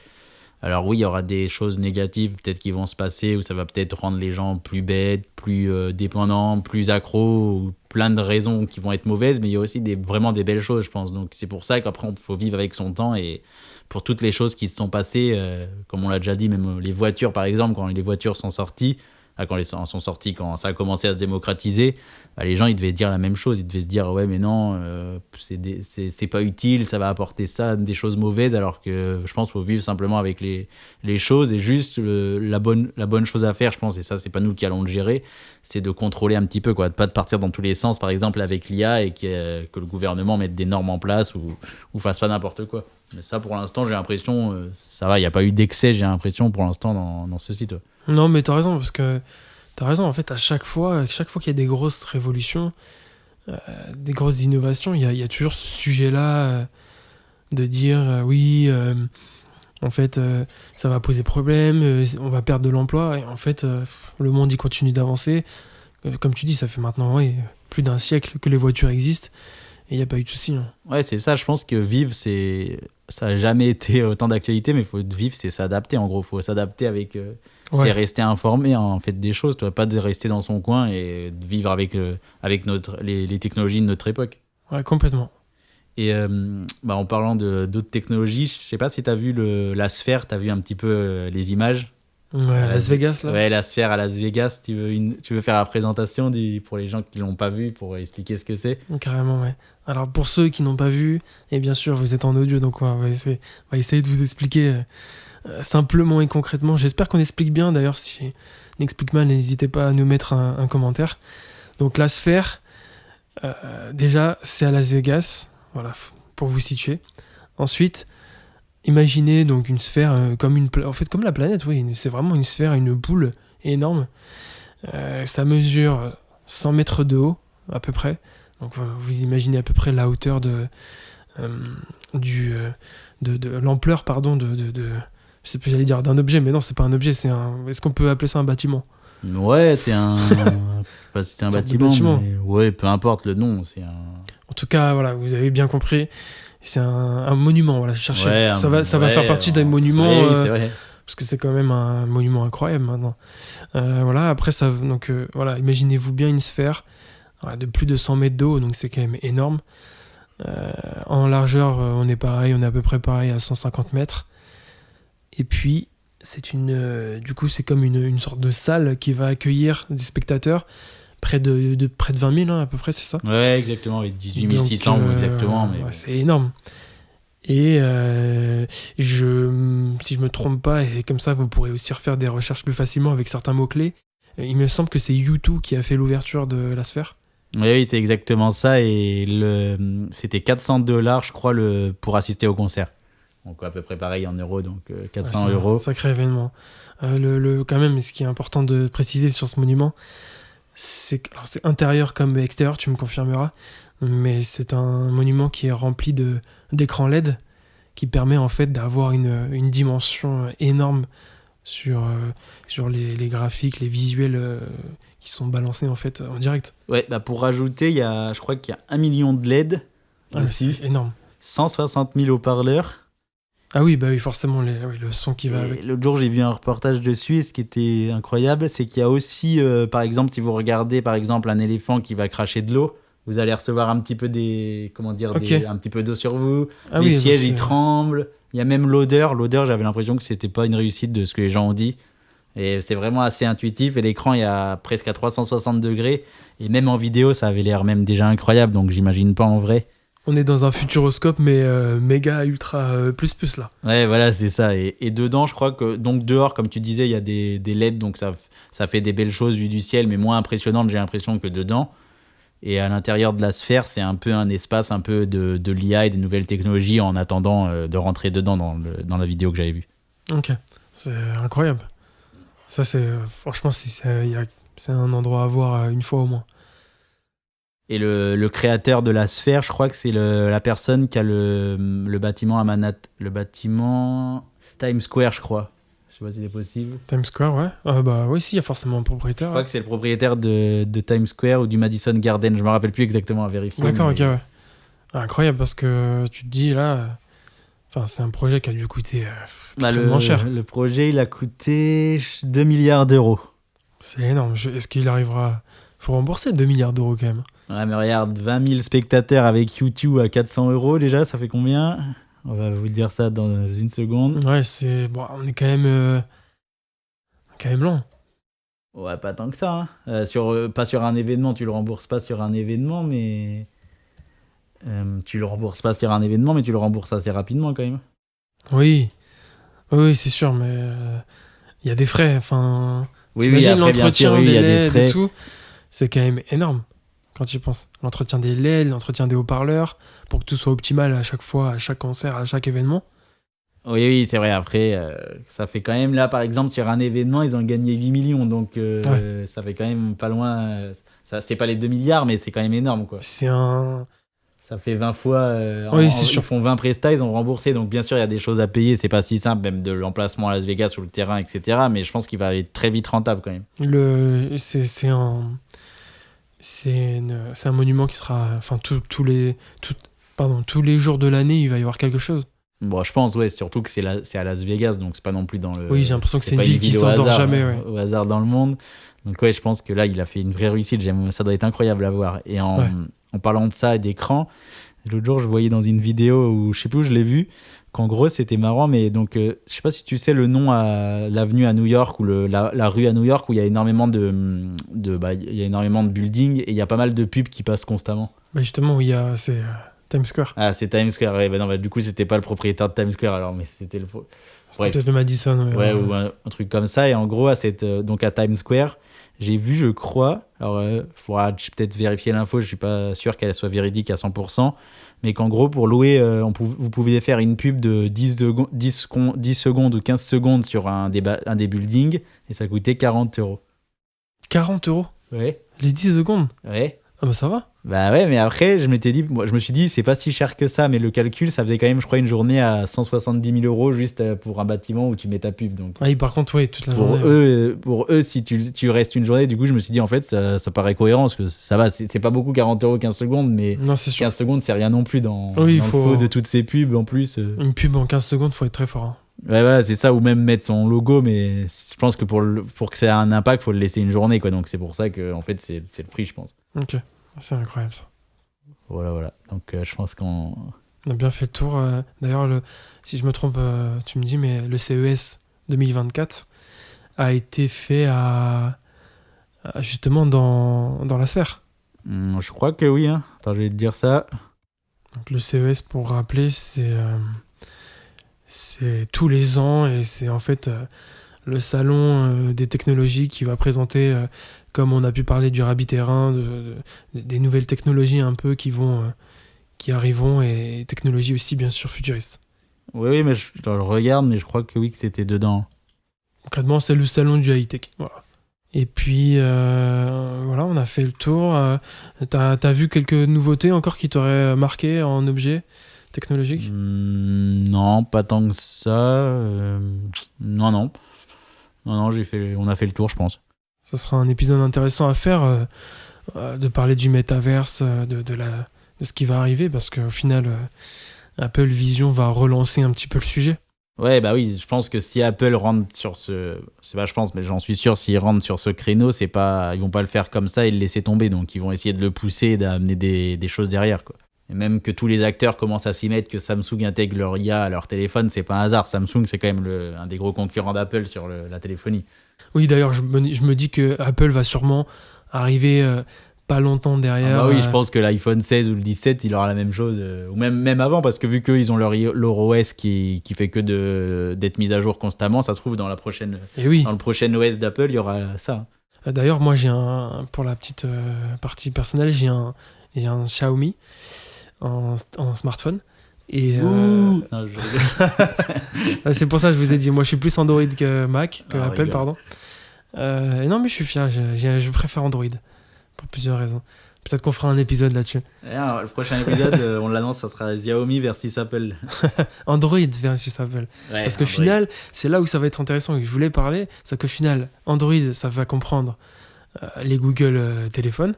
alors oui, il y aura des choses négatives peut-être qui vont se passer, où ça va peut-être rendre les gens plus bêtes, plus dépendants, plus accros, ou plein de raisons qui vont être mauvaises, mais il y a aussi vraiment des belles choses, je pense. Donc c'est pour ça qu'après, il faut vivre avec son temps, et pour toutes les choses qui se sont passées, comme on l'a déjà dit, même les voitures, par exemple, quand les voitures sont sorties, quand ça a commencé à se démocratiser, bah, les gens ils devaient dire la même chose, ils devaient se dire ouais mais non, c'est pas utile, ça va apporter ça, des choses mauvaises, alors que je pense qu'il faut vivre simplement avec les choses, et juste la bonne chose à faire, je pense, et ça c'est pas nous qui allons le gérer, c'est de contrôler un petit peu, quoi, de pas de partir dans tous les sens, par exemple avec l'IA, et que le gouvernement mette des normes en place, ou fasse pas n'importe quoi. Mais ça, pour l'instant, j'ai l'impression, ça va, il n'y a pas eu d'excès, j'ai l'impression, pour l'instant, dans ce site. Non, mais t'as raison, parce que t'as raison, en fait, à chaque fois qu'il y a des grosses révolutions, des grosses innovations, il y a toujours ce sujet-là de dire oui, en fait, ça va poser problème, on va perdre de l'emploi, et en fait, le monde il continue d'avancer. Comme tu dis, ça fait maintenant plus d'un siècle que les voitures existent, et il n'y a pas eu de souci. Hein. Ouais, c'est ça, je pense que vivre, ça n'a jamais été autant d'actualité, mais vivre, c'est s'adapter, en gros. Il faut s'adapter avec... C'est rester informé, en fait, des choses, toi, pas de rester dans son coin et de vivre avec les technologies de notre époque. Ouais, complètement. Et en parlant d'autres technologies, je sais pas si tu as vu la sphère, tu as vu un petit peu les images. Ouais, Las Vegas, là. Ouais, la sphère à Las Vegas. Tu veux faire la présentation pour les gens qui l'ont pas vu, pour expliquer ce que c'est? Carrément, ouais. Alors, pour ceux qui n'ont pas vu, et bien sûr, vous êtes en audio, donc on va essayer de vous expliquer simplement et concrètement. J'espère qu'on explique bien. D'ailleurs, si on explique mal, n'hésitez pas à nous mettre un commentaire. Donc, la sphère, déjà, c'est à Las Vegas. Voilà, pour vous situer. Ensuite, imaginez donc une sphère comme la planète, oui, c'est vraiment une sphère, une boule énorme. Ça mesure 100 mètres de haut, à peu près. Donc vous imaginez à peu près la hauteur de l'ampleur, pardon, je sais plus, j'allais dire d'un objet, mais non, c'est pas un objet, est-ce qu'on peut appeler ça un bâtiment? Ouais, c'est un... Je sais pas si c'est un bâtiment, mais ouais, peu importe le nom, c'est un... En tout cas, voilà, vous avez bien compris. C'est un monument, voilà, je cherchais. Ouais, ça va faire partie d'un monument, c'est vrai. parce que c'est quand même un monument incroyable maintenant. Voilà, après ça, donc voilà, imaginez-vous bien une sphère de plus de 100 mètres de haut, donc c'est quand même énorme. En largeur, on est à peu près pareil à 150 mètres. Et puis, du coup, c'est comme une sorte de salle qui va accueillir des spectateurs. Près de 20 000 hein, à peu près, c'est ça? Ouais, exactement, 18 600 exactement. Mais... Ouais, c'est énorme. Et si je me trompe pas, et comme ça vous pourrez aussi refaire des recherches plus facilement avec certains mots-clés, il me semble que c'est U2 qui a fait l'ouverture de la sphère. Oui, c'est exactement ça, et c'était $400, je crois, pour assister au concert. Donc à peu près pareil en euros, donc 400 euros. C'est un sacré événement. Quand même, ce qui est important de préciser sur ce monument, c'est intérieur comme extérieur, tu me confirmeras, mais c'est un monument qui est rempli d'écrans LED qui permet en fait d'avoir une dimension énorme sur les graphiques, les visuels qui sont balancés en fait en direct. Ouais, pour rajouter, je crois qu'il y a 1 million de LED aussi. C'est énorme. 160 000 haut-parleurs. Ah oui, bah oui, forcément, le son qui va avec. L'autre jour, j'ai vu un reportage dessus, et ce qui était incroyable, c'est qu'il y a aussi, par exemple, si vous regardez par exemple un éléphant qui va cracher de l'eau, vous allez recevoir un petit peu un petit peu d'eau sur vous. Les sièges, ils tremblent. Il y a même l'odeur. L'odeur, j'avais l'impression que c'était pas une réussite de ce que les gens ont dit. Et c'était vraiment assez intuitif. Et l'écran, il y a presque à 360 degrés. Et même en vidéo, ça avait l'air même déjà incroyable. Donc j'imagine pas en vrai. On est dans un futuroscope, mais méga ultra plus là. Ouais, voilà, c'est ça. Et dedans, je crois que. Donc dehors, comme tu disais, il y a des LED. Donc ça fait des belles choses vues du ciel, mais moins impressionnantes, j'ai l'impression, que dedans. Et à l'intérieur de la sphère, c'est un peu un espace un peu de l'IA et des nouvelles technologies en attendant de rentrer dedans dans la vidéo que j'avais vue. Ok, c'est incroyable. Ça, franchement, c'est un endroit à voir une fois au moins. Et le créateur de la sphère, je crois que c'est la personne qui a le bâtiment à Manhattan, le bâtiment Times Square, je crois. Je sais pas si c'est possible. Times Square, ouais. Bah oui, si, il y a forcément un propriétaire. Je crois que c'est le propriétaire de Times Square ou du Madison Garden. Je me rappelle plus exactement, à vérifier. D'accord, mais... ok, ouais. Incroyable, parce que tu te dis là, c'est un projet qui a dû coûter extrêmement cher. Le projet, il a coûté 2 milliards d'euros. C'est énorme. Est-ce qu'il arrivera... Faut rembourser 2 milliards d'euros quand même. Ouais, mais regarde, 20 000 spectateurs avec YouTube à 400 euros déjà, ça fait combien ? On va vous dire ça dans une seconde. Ouais, bon, on est quand même lent. Ouais, pas tant que ça. Hein. Pas sur un événement, tu le rembourses pas sur un événement, mais... tu le rembourses pas sur un événement, mais tu le rembourses assez rapidement quand même. Oui, c'est sûr, mais il y a des frais. Enfin, oui, après, l'entretien bien sûr, des il y a des LED frais. et tout, c'est quand même énorme quand tu y penses. L'entretien des LED, l'entretien des haut-parleurs, pour que tout soit optimal à chaque fois, à chaque concert, à chaque événement. Oui, c'est vrai. Après, ça fait quand même, là, par exemple, sur un événement, ils ont gagné 8 millions. Donc, ça fait quand même pas loin. C'est pas les 2 milliards, mais c'est quand même énorme, quoi. Ça fait 20 fois. Oui, c'est sûr. Ils font 20 prestats, ils ont remboursé. Donc, bien sûr, il y a des choses à payer. C'est pas si simple, même de l'emplacement à Las Vegas sur le terrain, etc. Mais je pense qu'il va être très vite rentable, quand même. C'est un monument qui sera. Enfin, tous les jours de l'année, il va y avoir quelque chose. Bon, je pense, ouais, surtout que c'est à Las Vegas, donc c'est pas non plus dans le... Oui, j'ai l'impression que c'est une ville qui s'endort jamais, ouais. Au hasard dans le monde. Donc ouais, je pense que là, il a fait une vraie réussite. Ça doit être incroyable à voir. Et en parlant de ça et d'écran, l'autre jour, je voyais dans une vidéo où, je sais plus où je l'ai vu, qu'en gros, c'était marrant, mais donc, je sais pas si tu sais le nom à l'avenue à New York ou la rue à New York où il y a énormément il y a énormément de buildings et il y a pas mal de pubs qui passent constamment. Bah justement, c'est... Times Square. Ah, c'est Times Square, ouais. Bah non, du coup, c'était pas le propriétaire de Times Square, alors, mais c'était le... C'était peut-être le Madison. Ouais, ou un truc comme ça. Et en gros, donc à Times Square, j'ai vu, je crois, alors, faudra peut-être vérifier l'info, je suis pas sûr qu'elle soit véridique à 100%, mais qu'en gros, pour louer, vous pouviez faire une pub de 10 secondes ou 15 secondes sur un des buildings, et ça coûtait 40 euros. 40 euros ? Ouais. Les 10 secondes ? Ouais. Ah bah ça va. Bah ouais, mais après, je me suis dit, c'est pas si cher que ça, mais le calcul, ça faisait quand même, je crois, une journée à 170 000 euros juste pour un bâtiment où tu mets ta pub. Donc, oui, par contre, oui, toute la journée. Pour eux, si tu restes une journée, du coup, je me suis dit, en fait, ça paraît cohérent, parce que ça va, c'est pas beaucoup, 40 euros, 15 secondes, mais non, c'est sûr. 15 secondes, c'est rien non plus dans le faux de toutes ces pubs, en plus. Une pub en 15 secondes, faut être très fort. Hein. Ouais, voilà, c'est ça, ou même mettre son logo, mais je pense que pour que ça ait un impact, faut le laisser une journée, quoi. Donc c'est pour ça que, en fait, c'est le prix, je pense. Ok, c'est incroyable ça. Voilà. Donc je pense qu'on a bien fait le tour. D'ailleurs, si je me trompe, tu me dis, mais le CES 2024 a été fait justement dans la sphère. Je crois que oui. Hein. Attends, je vais te dire ça. Donc le CES, pour rappeler, c'est tous les ans et c'est en fait le salon des technologies qui va présenter, comme on a pu parler du Rabbit Terrain, des nouvelles technologies un peu qui arriveront et technologies aussi bien sûr futuristes. Oui, mais je regarde, mais je crois que oui, que c'était dedans. Concrètement, c'est le salon du high-tech. Voilà. Et puis, voilà, on a fait le tour. T'as vu quelques nouveautés encore qui t'auraient marqué en objet technologique ? Non, pas tant que ça. Non, on a fait le tour, je pense. Ça sera un épisode intéressant à faire, de parler du métaverse, de ce qui va arriver, parce qu'au final, Apple Vision va relancer un petit peu le sujet. Ouais, bah oui, je pense que si Apple rentre sur c'est pas je pense, mais j'en suis sûr, s'ils rentrent sur ce créneau, ils vont pas le faire comme ça et le laisser tomber, donc ils vont essayer de le pousser et d'amener des choses derrière, quoi. Et même que tous les acteurs commencent à s'y mettre, que Samsung intègre leur IA à leur téléphone, c'est pas un hasard. Samsung, c'est quand même un des gros concurrents d'Apple sur la téléphonie. Oui, d'ailleurs, je me dis que Apple va sûrement arriver pas longtemps derrière. Oui, je pense que l'iPhone 16 ou le 17, il aura la même chose. Ou même avant, parce que vu qu'eux, ils ont leur OS qui fait que d'être mis à jour constamment, ça se trouve dans le prochain OS d'Apple, il y aura ça. D'ailleurs, moi, pour la petite partie personnelle, j'ai un Xiaomi en smartphone. Et non, c'est pour ça que je vous ai dit, moi je suis plus Android que Apple, rigole. pardon. Et non, mais je suis fier, je préfère Android pour plusieurs raisons. Peut-être qu'on fera un épisode là-dessus. Alors, le prochain épisode, on l'annonce, ça sera Xiaomi versus Apple. Android versus Apple. Ouais, parce qu'au final, c'est là où ça va être intéressant et que je voulais parler, c'est qu'au final, Android, ça va comprendre les Google téléphones,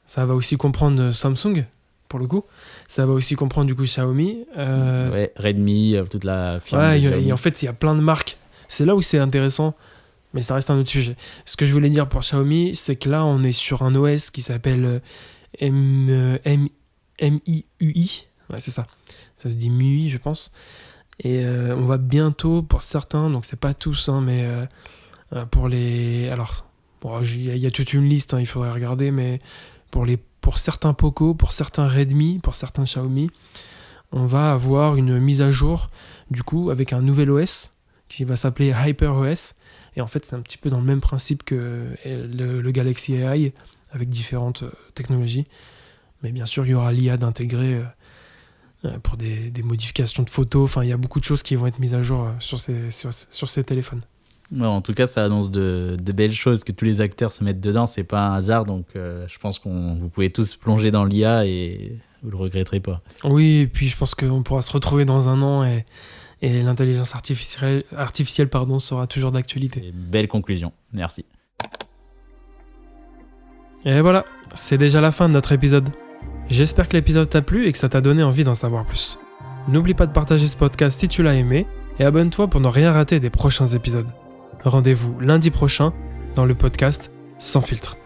ça va aussi comprendre Samsung, pour le coup. Ça va aussi comprendre du coup Xiaomi. Redmi, toute la firme. En fait, il y a plein de marques. C'est là où c'est intéressant, mais ça reste un autre sujet. Ce que je voulais dire pour Xiaomi, c'est que là, on est sur un OS qui s'appelle MIUI. Ouais, c'est ça. Ça se dit MIUI, je pense. Et on va bientôt, pour certains, donc c'est pas tous, hein, mais pour les... Alors, il y a toute une liste, hein, il faudrait regarder, mais pour certains Poco, pour certains Redmi, pour certains Xiaomi, on va avoir une mise à jour, du coup, avec un nouvel OS qui va s'appeler HyperOS. Et en fait, c'est un petit peu dans le même principe que le Galaxy AI, avec différentes technologies. Mais bien sûr, il y aura l'IA d'intégrer pour des modifications de photos. Enfin, il y a beaucoup de choses qui vont être mises à jour sur ces téléphones. Ouais, en tout cas, ça annonce de belles choses, que tous les acteurs se mettent dedans, c'est pas un hasard, donc je pense que vous pouvez tous plonger dans l'IA et vous le regretterez pas. Oui, et puis je pense qu'on pourra se retrouver dans un an et l'intelligence artificielle sera toujours d'actualité. Et belle conclusion, merci. Et voilà, c'est déjà la fin de notre épisode. J'espère que l'épisode t'a plu et que ça t'a donné envie d'en savoir plus. N'oublie pas de partager ce podcast si tu l'as aimé et abonne-toi pour ne rien rater des prochains épisodes. Rendez-vous lundi prochain dans le podcast Sans filtre.